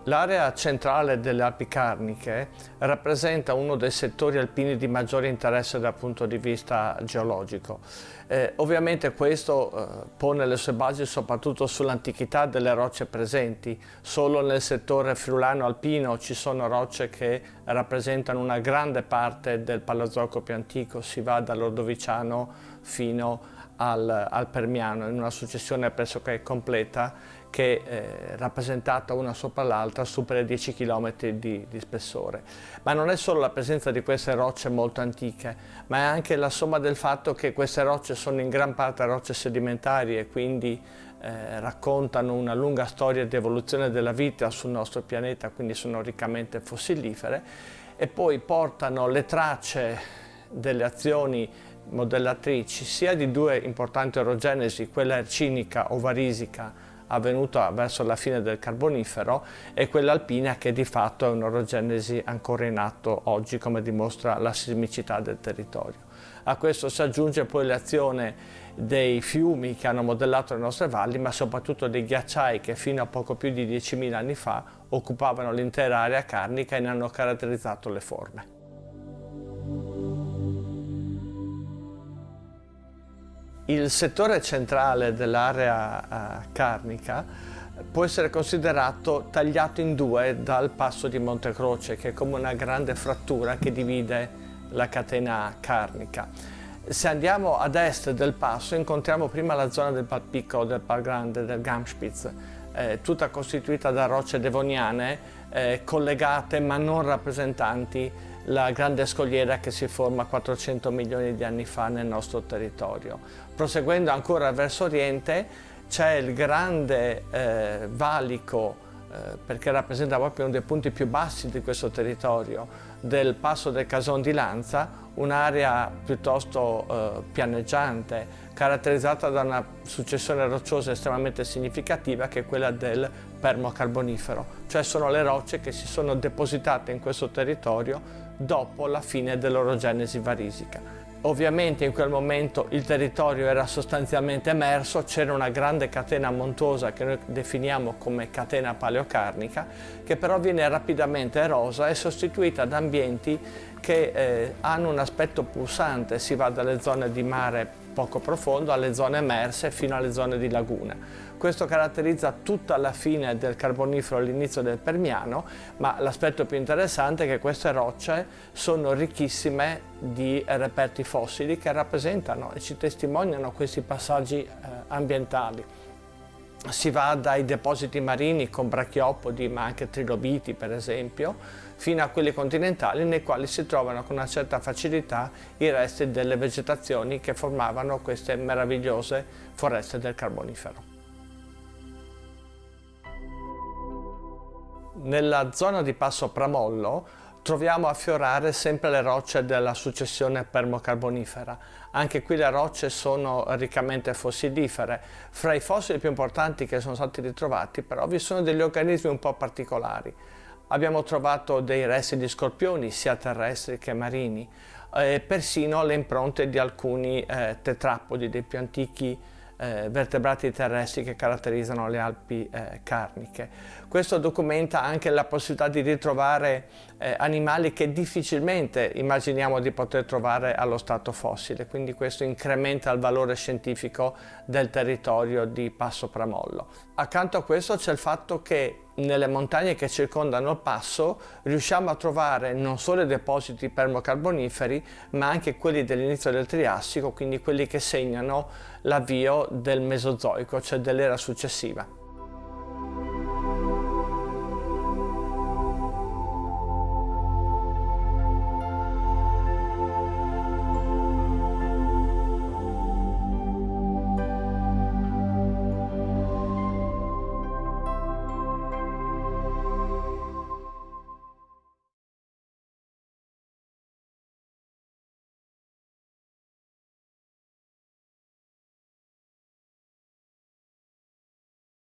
L'area centrale delle Alpi Carniche rappresenta uno dei settori alpini di maggiore interesse dal punto di vista geologico. Ovviamente questo pone le sue basi soprattutto sull'antichità delle rocce presenti. Solo nel settore friulano-alpino ci sono rocce che rappresentano una grande parte del Paleozoico più antico, si va dall'Ordoviciano fino al Permiano, in una successione pressoché completa che rappresentata una sopra l'altra supera i 10 km di spessore. Ma non è solo la presenza di queste rocce molto antiche, ma è anche la somma del fatto che queste rocce sono in gran parte rocce sedimentarie e quindi raccontano una lunga storia di evoluzione della vita sul nostro pianeta, quindi sono riccamente fossilifere, e poi portano le tracce delle azioni modellatrici sia di due importanti orogenesi, quella ercinica o varisica avvenuta verso la fine del Carbonifero e quella alpina che di fatto è un'orogenesi ancora in atto oggi, come dimostra la sismicità del territorio. A questo si aggiunge poi l'azione dei fiumi che hanno modellato le nostre valli, ma soprattutto dei ghiacciai che fino a poco più di 10.000 anni fa occupavano l'intera area carnica e ne hanno caratterizzato le forme. Il settore centrale dell'area carnica può essere considerato tagliato in due dal passo di Monte Croce, che è come una grande frattura che divide la catena carnica. Se andiamo ad est del passo incontriamo prima la zona del Palpicco, del Pal Grande, del Gamspitz, tutta costituita da rocce devoniane collegate ma non rappresentanti la grande scogliera che si forma 400 milioni di anni fa nel nostro territorio. Proseguendo ancora verso oriente c'è il grande valico, perché rappresenta proprio uno dei punti più bassi di questo territorio, del passo del Cason di Lanza, un'area piuttosto pianeggiante, caratterizzata da una successione rocciosa estremamente significativa che è quella del Permo-Carbonifero, cioè sono le rocce che si sono depositate in questo territorio dopo la fine dell'orogenesi varisica. Ovviamente in quel momento il territorio era sostanzialmente emerso, c'era una grande catena montuosa che noi definiamo come catena paleocarnica, che però viene rapidamente erosa e sostituita da ambienti che hanno un aspetto pulsante, si va dalle zone di mare poco profondo alle zone emerse fino alle zone di laguna. Questo caratterizza tutta la fine del Carbonifero all'inizio del Permiano, ma l'aspetto più interessante è che queste rocce sono ricchissime di reperti fossili che rappresentano e ci testimoniano questi passaggi ambientali. Si va dai depositi marini con brachiopodi, ma anche trilobiti per esempio, fino a quelli continentali nei quali si trovano con una certa facilità i resti delle vegetazioni che formavano queste meravigliose foreste del Carbonifero. Nella zona di Passo Pramollo troviamo affiorare sempre le rocce della successione permocarbonifera. Anche qui le rocce sono riccamente fossilifere. Fra i fossili più importanti che sono stati ritrovati però vi sono degli organismi un po' particolari. Abbiamo trovato dei resti di scorpioni sia terrestri che marini, persino le impronte di alcuni tetrappodi, dei più antichi vertebrati terrestri che caratterizzano le Alpi Carniche. Questo documenta anche la possibilità di ritrovare animali che difficilmente immaginiamo di poter trovare allo stato fossile, quindi questo incrementa il valore scientifico del territorio di Passo Pramollo. Accanto a questo c'è il fatto che nelle montagne che circondano il passo riusciamo a trovare non solo i depositi permocarboniferi ma anche quelli dell'inizio del Triassico, quindi quelli che segnano l'avvio del Mesozoico, cioè dell'era successiva.